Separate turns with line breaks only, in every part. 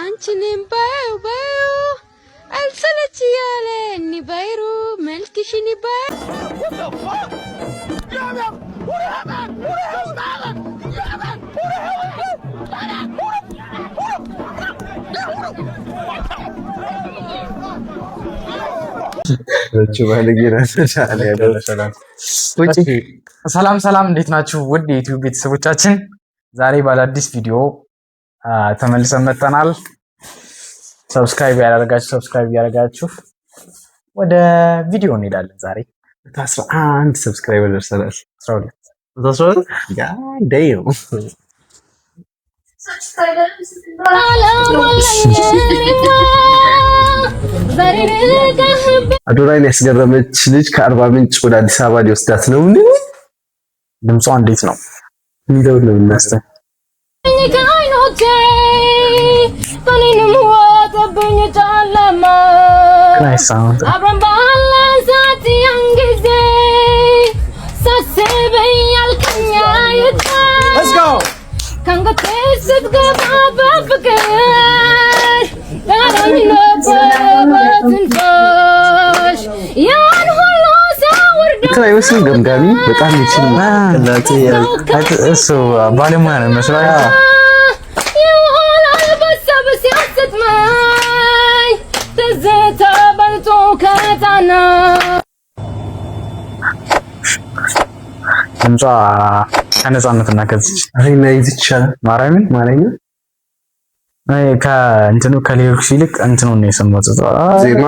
አንቺንም ባዩ ባዩ አልሰለች ያለኝ ባይሩ መልክሽን ባዩ
ሰላም ሰላም፣ እንዴት ናችሁ? ውድ የዩቲዩብ ቤተሰቦቻችን ዛሬ ባለአዲስ ቪዲዮ ተመልሰን መጥተናል። ሰብስክራይብ ያደረጋችሁ ወደ ቪዲዮ እንሄዳለን። ዛሬ
11 ሰብስክራይበር ደርሰናል። 12 ጋዴው አዶራይን ያስገረመች ልጅ ከአርባ ምንጭ ወደ አዲስ አበባ ሊወስዳት ነው።
ድምጿ እንዴት ነው?
እንደው ነው እናስተን
Let's go.
አይመስልም? ገምጋሚ በጣም ይችላል።
እሱ ባለሙያ ነው መስራት ድምጿ ከነጻነትና ከዚች
አይና ይዝቻል ማረኝ
ከእንትኑ ከሌሎች ይልቅ እንትኑ ነው የሰማሁት።
ዜማ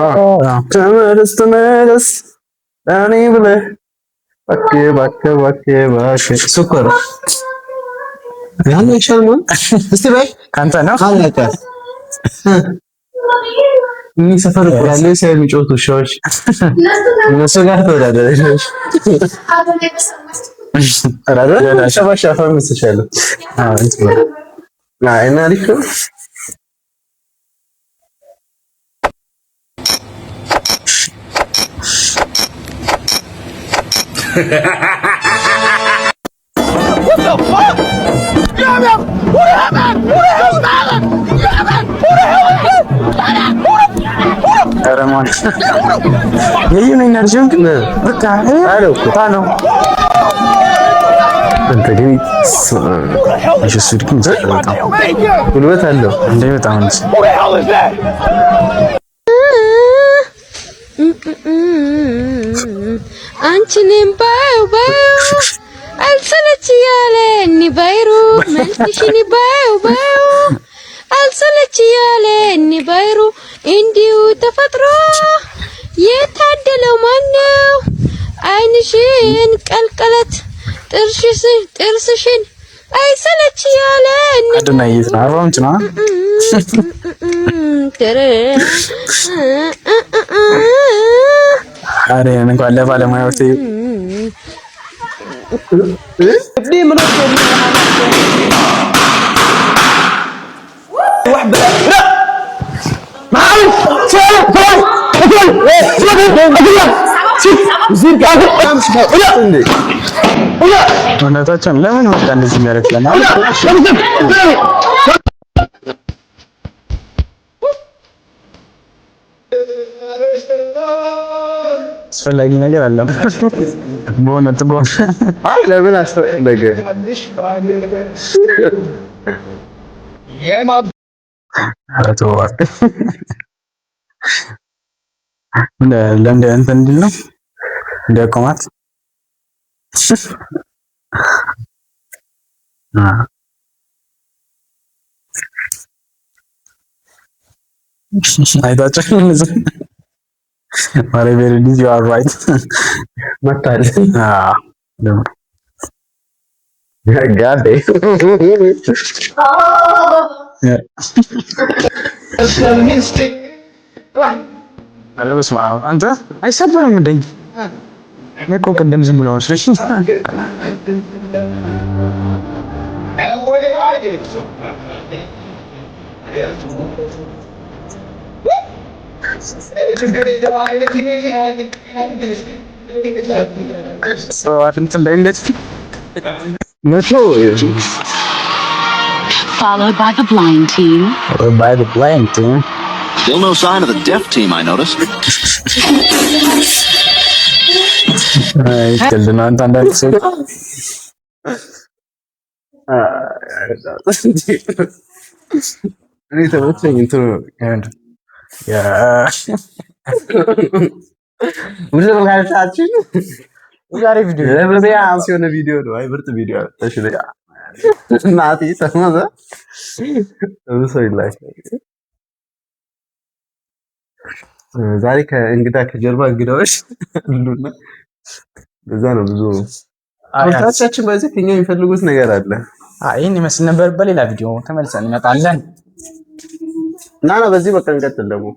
ተመለስ እኔ ብለህ እባክህ ሱፐር ያን ይሻልማ። እስቲ በይ ካንተ ነው ካለቀ እኔ ሰፈር ያለ ሰው የሚጮቱ ሾሽ እነሱ ጋር ተወዳደረሽ አራዳ ሻባሻ ፈምስ ይችላል። እና አሪፍ ነው።
What the fuck?
ረማን የዩን ኢነርጂውን ግን በቃ አለው ታለው
እንት ግን
እሱድክም በጣም
ጉልበት አለው
እንዴ በጣም እንጂ
አንቺንም ባዩ ባዩ አልሰለች ያለኝ ባይሩ መልክሽን ባዩ ባዩ አልሰለች ያለኝ ባይሩ እንዲሁ ተፈጥሮ የታደለው ማነው? አይንሽን ቀልቀለት ጥርስሽን አይሰለች ያለኝ
አድናይት ነው አሮንት ነው አሬ እንኳን ለባለሙያዎች
ምን
እውነታቸውን ለምን ወጣ እንደዚህ የሚያደርግልናል? አስፈላጊ ነገር አለ በእውነት
አይ ለምን አስፈለገ?
ለእንደ እንትን እንዲል ነው እንደ ቆማት አይታችሁ ማሬ ቬሪ ዲዝ ዩ አር ራይት
መታል ጋዴ
በስመ አብ አንተ አይሰበርም እንዴ? እኮ ቅድም ዝም ብሎ ስለሽ እንትን ላይ እንደዚህ መቶ
Followed by the blind team.
Still no sign of the deaf team, I noticed.
አይ ቀልድ ነው። አንዳንድ ሰው
እኔ ተመቸኝ እንትኑ ያ ሁሉ ጋርታችን
ዛሬ ቪዲዮ
ለብለያ አንሲዮነ ቪዲዮ ነው። አይ ምርጥ ቪዲዮ ተሽለ እናቴ ሰማዘ ሰው ይላል። ዛሬ ከእንግዳ ከጀርባ እንግዳዎች ሁሉና በዛ ነው ብዙ አውታቻችን በዚህ ከኛ የሚፈልጉት ነገር አለ።
ይሄን ይመስል ነበር። በሌላ ቪዲዮ ተመልሰን እንመጣለን።
እና በዚህ በቃ እንቀጥል ደግሞ